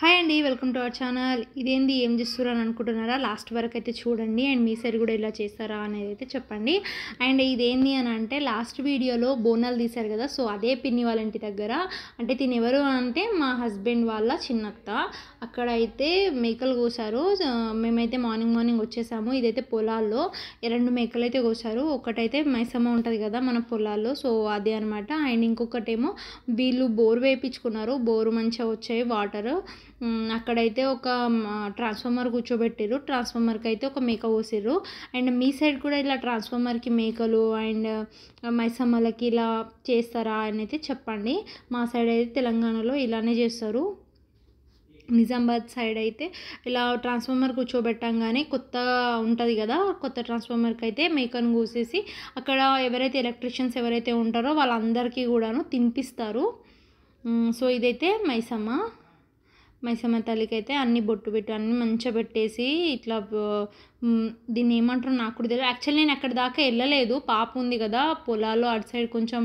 Hi అండి, welcome to our channel. ఇదేంది ఏం చేస్తున్నారు అని అనుకుంటున్నారా? లాస్ట్ వరకు అయితే చూడండి. అండ్ మీ సైడ్ కూడా ఇలా చేస్తారా అనేది అయితే చెప్పండి. అండ్ ఇదేంది అని అంటే లాస్ట్ వీడియోలో బోనాలు తీశారు కదా, సో అదే పిన్ని వాళ్ళ ఇంటి దగ్గర. అంటే తిని ఎవరు అంటే మా హస్బెండ్ వాళ్ళ చిన్నత్త. అక్కడ అయితే మేకలు కోసారు. మేమైతే మార్నింగ్ వచ్చేసాము. ఇదైతే పొలాల్లో 2 మేకలు అయితే కోసారు. ఒకటైతే మైసమ్మ ఉంటుంది కదా మన పొలాల్లో, సో అదే అనమాట. అండ్ ఇంకొకటేమో వీళ్ళు బోర్ వేయించుకున్నారు. బోరు మంచిగా వచ్చాయి వాటర్. అక్కడైతే ఒక ట్రాన్స్ఫార్మర్ కూర్చోబెట్టారు. ట్రాన్స్ఫార్మర్కి అయితే ఒక మేక కోసిర్రు. అండ్ మీ సైడ్ కూడా ఇలా ట్రాన్స్ఫార్మర్కి మేకలు అండ్ మైసమ్మలకి ఇలా చేస్తారా అని అయితే చెప్పండి. మా సైడ్ అయితే తెలంగాణలో ఇలానే చేస్తారు. నిజామాబాద్ సైడ్ అయితే ఇలా ట్రాన్స్ఫార్మర్ కూర్చోబెట్టంగానే కొత్త ఉంటుంది కదా, కొత్త ట్రాన్స్ఫార్మర్కి అయితే మేకను కూసేసి అక్కడ ఎవరైతే ఎలక్ట్రీషియన్స్ ఎవరైతే ఉంటారో వాళ్ళందరికీ కూడాను తినిపిస్తారు. సో ఇదైతే మైసమ్మ తల్లికి అయితే అన్ని బొట్టు పెట్టి అన్ని మంచిగా పెట్టేసి ఇట్లా దీన్ని ఏమంటారు నాకు కూడా తెలియదు. యాక్చువల్లీ నేను అక్కడ దాకా వెళ్ళలేదు, పాప ఉంది కదా పొలాల్లో, అటు సైడ్ కొంచెం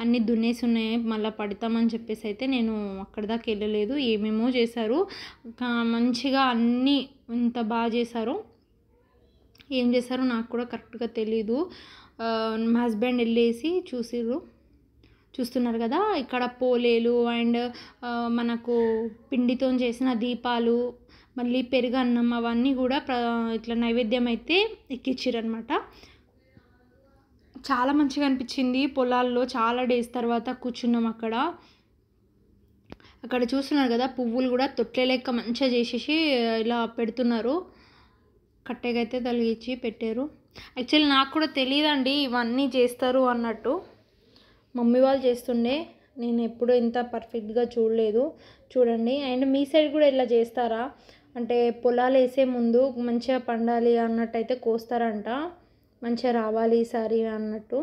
అన్ని దున్నేసి ఉన్నాయి, మళ్ళీ పడతామని చెప్పేసి అయితే నేను అక్కడ దాకా వెళ్ళలేదు. ఏమేమో చేశారు, మంచిగా అన్నీ ఇంత బాగా చేశారు. ఏం చేశారో నాకు కూడా కరెక్ట్గా తెలీదు. మా హస్బెండ్ వెళ్ళేసి చూస్తున్నారు కదా, ఇక్కడ పోలేలు అండ్ మనకు పిండితో చేసిన దీపాలు, మళ్ళీ పెరుగన్నం అవన్నీ కూడా ఇట్లా నైవేద్యం అయితే ఎక్కించారనమాట. చాలా మంచిగా అనిపించింది. పొలాల్లో చాలా డేస్ తర్వాత కూర్చున్నాం అక్కడ చూస్తున్నారు కదా, పువ్వులు కూడా తొట్లే లెక్క మంచిగా చేసేసి ఇలా పెడుతున్నారు. కట్టెగైతే తలిగించి పెట్టారు. యాక్చువల్లీ నాకు కూడా తెలియదండి ఇవన్నీ చేస్తారు అన్నట్టు. మమ్మీ వాళ్ళు చేస్తుండే, నేను ఎప్పుడూ ఇంత పర్ఫెక్ట్గా చూడలేదు. చూడండి. అండ్ మీ సైడ్ కూడా ఇలా చేస్తారా అంటే పొలాలు వేసే ముందు మంచిగా పండాలి అన్నట్టయితే కోస్తారంట, మంచిగా రావాలి ఈసారి అన్నట్టు.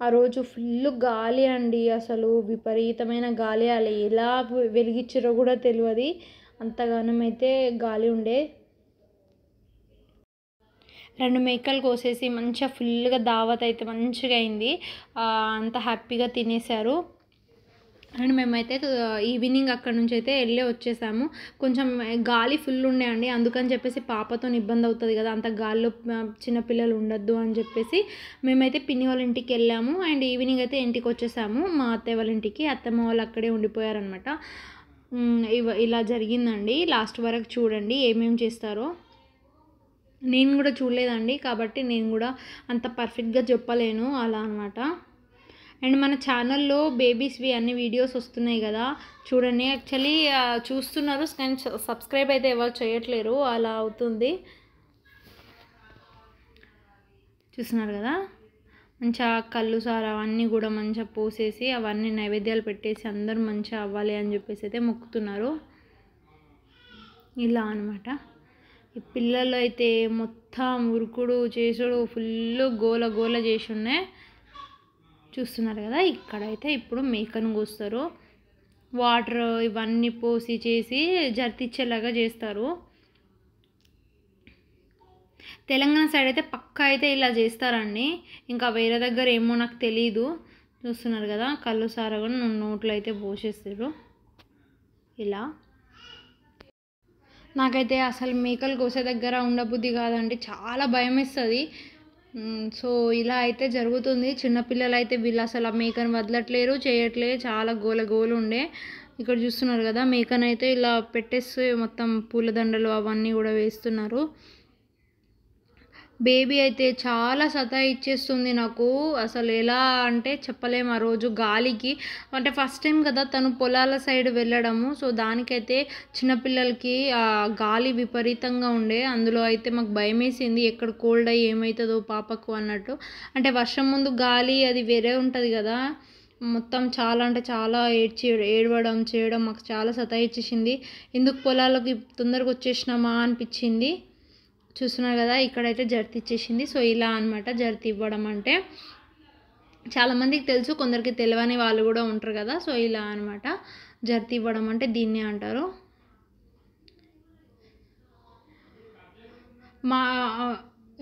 ఆ రోజు ఫుల్ గాలి అండి, అసలు విపరీతమైన గాలి. అలా ఎలా వెలిగించారో కూడా తెలియదు, అంతగానం అయితే గాలి ఉండే. 2 మేకలు కోసేసి మంచిగా ఫుల్గా దావత్ అయితే మంచిగా అయింది. అంత హ్యాపీగా తినేశారు. అండ్ మేమైతే ఈవినింగ్ అక్కడ నుంచి అయితే వెళ్ళి వచ్చేసాము. కొంచెం గాలి ఫుల్ ఉండే అండి, అందుకని చెప్పేసి పాపతో ఇబ్బంది అవుతుంది కదా, అంత గాలిలో చిన్నపిల్లలు ఉండొద్దు అని చెప్పేసి మేమైతే పిన్ని వాళ్ళ ఇంటికి వెళ్ళాము. అండ్ ఈవినింగ్ అయితే ఇంటికి వచ్చేసాము, మా అత్తయ్య వాళ్ళ ఇంటికి. అత్తమ్మ వాళ్ళు అక్కడే ఉండిపోయారనమాట. ఇలా జరిగిందండి. లాస్ట్ వరకు చూడండి ఏమేమి చేస్తారో. నేను కూడా చూడలేదండి కాబట్టి నేను కూడా అంత పర్ఫెక్ట్గా చెప్పలేను అలా అనమాట. అండ్ మన ఛానల్లో బేబీస్వి అన్ని వీడియోస్ వస్తున్నాయి కదా, చూడండి. యాక్చువల్లీ చూస్తున్నారు కానీ సబ్స్క్రైబ్ అయితే ఎవరు చేయట్లేరు, అలా అవుతుంది. చూస్తున్నారు కదా, మంచిగా కళ్ళు సార అవన్నీ కూడా మంచిగా పోసేసి అవన్నీ నైవేద్యాలు పెట్టేసి అందరూ మంచిగా అవ్వాలి అని చెప్పేసి అయితే మొక్కుతున్నారు. ఇలా అనమాట. ఈ పిల్లలు అయితే మొత్తం ఉరుకుడు చేసుడు ఫుల్ గోల చేసి ఉన్నాయి. చూస్తున్నారు కదా, ఇక్కడైతే ఇప్పుడు మేకను కోస్తారు. వాటర్ ఇవన్నీ పోసి చేసి జర్తిచ్చేలాగా చేస్తారు. తెలంగాణ సైడ్ అయితే పక్కా అయితే ఇలా చేస్తారండి, ఇంకా వేరే దగ్గర ఏమో నాకు తెలీదు. చూస్తున్నారు కదా, కళ్ళు సార కూడా నోట్లో అయితే పోసేస్తారు. ఇలా నాకైతే అసలు మేకలు కోసే దగ్గర ఉండబుద్ధి కాదండి, చాలా భయం వేస్తుంది. సో ఇలా అయితే జరుగుతుంది. చిన్నపిల్లలు అయితే వీళ్ళు అసలు ఆ మేకను వదలట్లేరు, చేయట్లేదు, చాలా గోల ఉండే. ఇక్కడ చూస్తున్నారు కదా, మేకను అయితే ఇలా పెట్టేసి మొత్తం పూలదండలు అవన్నీ కూడా వేస్తున్నారు. బేబీ అయితే చాలా సతాయిచ్చేస్తుంది నాకు, అసలు ఎలా అంటే చెప్పలేము. ఆ రోజు గాలికి అంటే ఫస్ట్ టైం కదా తను పొలాల సైడ్ వెళ్ళడము, సో దానికైతే చిన్నపిల్లలకి గాలి విపరీతంగా ఉండే. అందులో అయితే మాకు భయం వేసింది, ఎక్కడ కోల్డ్ అయ్యి ఏమవుతుందో పాపకు అన్నట్టు. అంటే వర్షం ముందు గాలి అది వేరే ఉంటుంది కదా, మొత్తం చాలా అంటే చాలా ఏడవడం చేయడం మాకు చాలా సతాయిచ్చేసింది. ఎందుకు పొలాలకి తొందరగా వచ్చేసినామా అనిపించింది. చూస్తున్నారు కదా, ఇక్కడైతే జర్తి ఇచ్చేసింది. సో ఇలా అనమాట జర్తి ఇవ్వడం అంటే. చాలామందికి తెలుసు, కొందరికి తెలియని వాళ్ళు కూడా ఉంటారు కదా, సో ఇలా అనమాట జర్తి ఇవ్వడం అంటే దీన్నే అంటారు.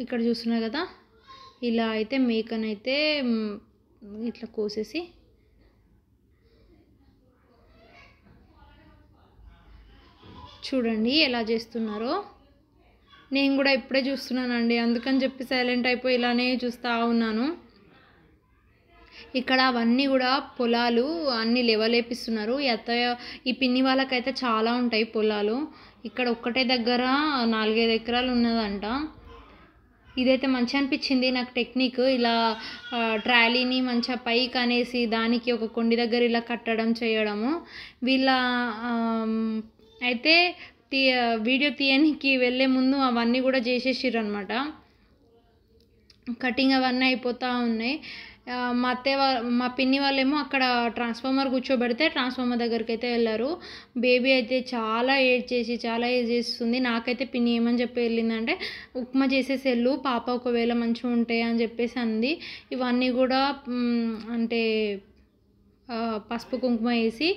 ఇక్కడ చూస్తున్నారు కదా, ఇలా అయితే మేకనైతే ఇట్లా కోసేసి చూడండి ఎలా చేస్తున్నారో. నేను కూడా ఇప్పుడే చూస్తున్నానండి, అందుకని చెప్పి సైలెంట్ అయిపోయి ఇలానే చూస్తూ ఉన్నాను. ఇక్కడ అవన్నీ కూడా పొలాలు అన్నీ లెవలేపిస్తున్నారు. ఈ పిన్ని వాళ్ళకైతే చాలా ఉంటాయి పొలాలు. ఇక్కడ ఒక్కటే దగ్గర 4-5 ఎకరాలు ఉన్నదంట. ఇదైతే మంచిగా అనిపించింది నాకు టెక్నిక్. ఇలా ట్రాలీని మంచిగా పైకి అనేసి దానికి ఒక కొండి దగ్గర ఇలా కట్టడం చేయడము. వీళ్ళ అయితే వీడియో తీయడానికి వెళ్ళే ముందు అవన్నీ కూడా చేసేసిర్రు అనమాట. కటింగ్ అవన్నీ అయిపోతూ ఉన్నాయి. మా పిన్ని వాళ్ళేమో అక్కడ ట్రాన్స్ఫార్మర్ కూర్చోబెడితే ట్రాన్స్ఫార్మర్ దగ్గరికి అయితే వెళ్ళారు. బేబీ అయితే చాలా ఏడ్ చేస్తుంది. నాకైతే పిన్ని ఏమని చెప్పి వెళ్ళిందంటే ఉప్మా చేసేసి వెళ్ళు పాప, ఒకవేళ మంచిగా ఉంటాయి అని చెప్పేసి అంది. ఇవన్నీ కూడా అంటే పసుపు కుంకుమ వేసి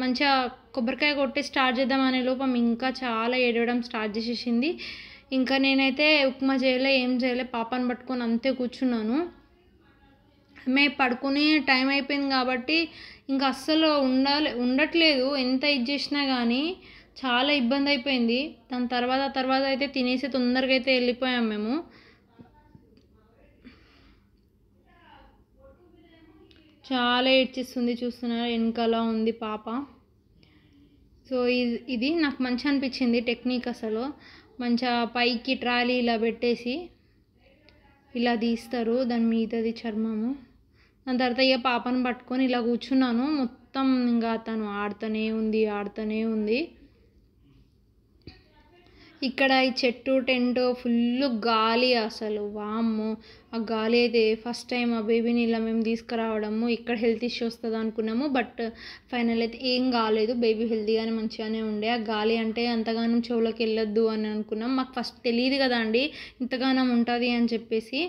మంచిగా కొబ్బరికాయ కొట్టి స్టార్ట్ చేద్దాం అనే లోపం ఇంకా చాలా ఏడవడం స్టార్ట్ చేసేసింది. ఇంకా నేనైతే ఉప్మా చేయలే, ఏం చేయలే, పాపని పట్టుకొని అంతే కూర్చున్నాను. మేము పడుకునే టైం అయిపోయింది కాబట్టి ఇంకా అస్సలు ఉండట్లేదు. ఎంత ఇది చేసినా కానీ చాలా ఇబ్బంది అయిపోయింది. దాని తర్వాత అయితే తినేసి తొందరగా అయితే వెళ్ళిపోయాం మేము. చాలా ఏడ్చిస్తుంది, చూస్తున్నారు వెనకాల ఉంది పాప. సో ఇది నాకు మంచిగా అనిపించింది టెక్నిక్. అసలు మంచిగా పైకి ట్రాలీ ఇలా పెట్టేసి ఇలా తీస్తారు, దాని మీదది చర్మము. దాని తర్వాత ఇక పాపను పట్టుకొని ఇలా కూర్చున్నాను. మొత్తం ఇంకా తను ఆడుతూనే ఉంది. ఇక్కడ ఈ చెట్టు టెంట్ ఫుల్ గాలి, అసలు వామ్మో ఆ గాలి అయితే ఫస్ట్ టైం ఆ బేబీని ఇలా మేము తీసుకురావడము. ఇక్కడ హెల్త్ ఇష్యూ వస్తుంది అనుకున్నాము, బట్ ఫైనల్ అయితే ఏం కాలేదు. బేబీ హెల్తీగానే మంచిగానే ఉండే. ఆ గాలి అంటే అంతగానం చెవులోకి వెళ్ళొద్దు అని అనుకున్నాం. మాకు ఫస్ట్ తెలియదు కదా అండి ఇంతగానం ఉంటుంది అని చెప్పేసి.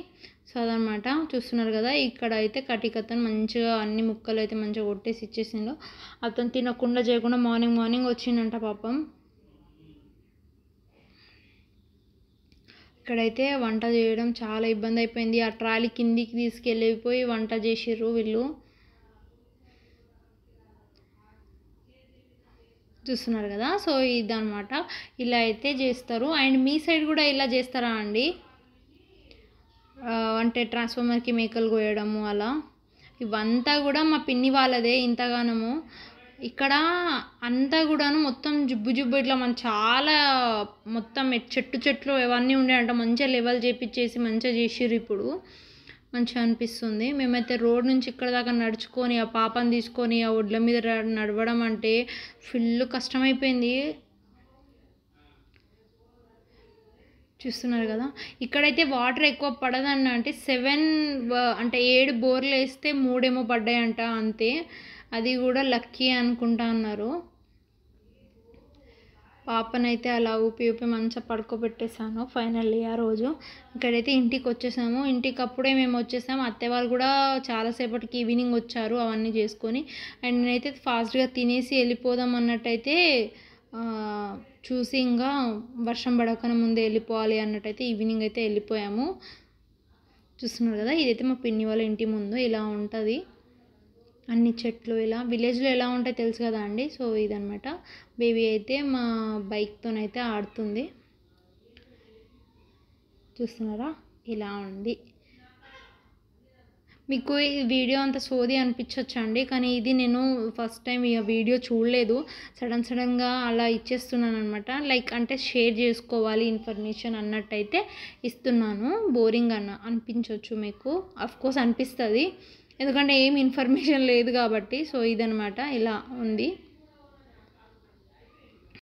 సో అదనమాట, చూస్తున్నారు కదా. ఇక్కడ అయితే కటికతను మంచిగా అన్ని ముక్కలు అయితే మంచిగా కొట్టేసి ఇచ్చేసిండు. అతను తినకుండా చేయకుండా మార్నింగ్ వచ్చిందంట పాపం. ఇక్కడైతే వంట చేయడం చాలా ఇబ్బంది అయిపోయింది. ఆ ట్రాలీ కిందికి తీసుకెళ్ళిపోయి వంట చేసిర్రు వీళ్ళు. చూస్తున్నారు కదా. సో ఇదన్నమాట, ఇలా అయితే చేస్తారు. అండ్ మీ సైడ్ కూడా ఇలా చేస్తారా అండి? అంటే ట్రాన్స్ఫార్మర్కి మేకలు కోయడము అలా. ఇవంతా కూడా మా పిన్ని వాళ్ళదే ఇంతగానము. ఇక్కడ అంతా కూడాను మొత్తం జుబ్బు ఇట్లా మన చాలా మొత్తం చెట్లు ఇవన్నీ ఉండేయంట. మంచిగా లెవెల్ చేపించేసి మంచిగా చేసిర్రు. ఇప్పుడు మంచిగా అనిపిస్తుంది. మేమైతే రోడ్ నుంచి ఇక్కడ దాకా నడుచుకొని ఆ పాపని తీసుకొని ఆ ఒడ్ల మీద నడవడం అంటే ఫుల్ కష్టమైపోయింది. చూస్తున్నారు కదా. ఇక్కడైతే వాటర్ ఎక్కువ పడదన్న, అంటే 7 బోర్లు వేస్తే 3 ఏమో పడ్డాయంట అంతే. అది కూడా లక్కీ అనుకుంటా అన్నారు. పాపనైతే అలా ఊపి మంచిగా పడుకోబెట్టేశాను ఫైనల్లీ ఆ రోజు. ఇక్కడైతే ఇంటికి వచ్చేసాము. ఇంటికి అప్పుడే మేము వచ్చేసాము. అత్తయ్య వాళ్ళు కూడా చాలాసేపటికి ఈవినింగ్ వచ్చారు అవన్నీ చేసుకొని. అండ్ నేనైతే ఫాస్ట్గా తినేసి వెళ్ళిపోదాం అన్నట్టయితే చూసి ఇంకా వర్షం పడకనే ముందే వెళ్ళిపోవాలి అన్నట్టయితే ఈవినింగ్ అయితే వెళ్ళిపోయాము. చూస్తున్నారు కదా. ఇదైతే మా పిన్ని వాళ్ళ ఇంటి ముందు ఇలా ఉంటుంది. అన్ని చెట్లు ఇలా విలేజ్లో ఎలా ఉంటాయి తెలుసు కదా అండి. సో ఇదనమాట. బేబీ అయితే మా బైక్తోనైతే ఆడుతుంది. చూస్తున్నారా ఇలా ఉంది. మీకు ఈ వీడియో అంత సోది అనిపించవచ్చండి, కానీ ఇది నేను ఫస్ట్ టైం ఈ వీడియో చూడలేదు. సడన్గా అలా ఇచ్చేస్తున్నాను అనమాట. లైక్ అంటే షేర్ చేసుకోవాలి ఇన్ఫర్మేషన్ అన్నట్టయితే ఇస్తున్నాను. బోరింగ్ అనిపించవచ్చు మీకు, అఫ్కోర్స్ అనిపిస్తుంది, ఎందుకంటే ఏం ఇన్ఫర్మేషన్ లేదు కాబట్టి. సో ఇదనమాట, ఇలా ఉంది.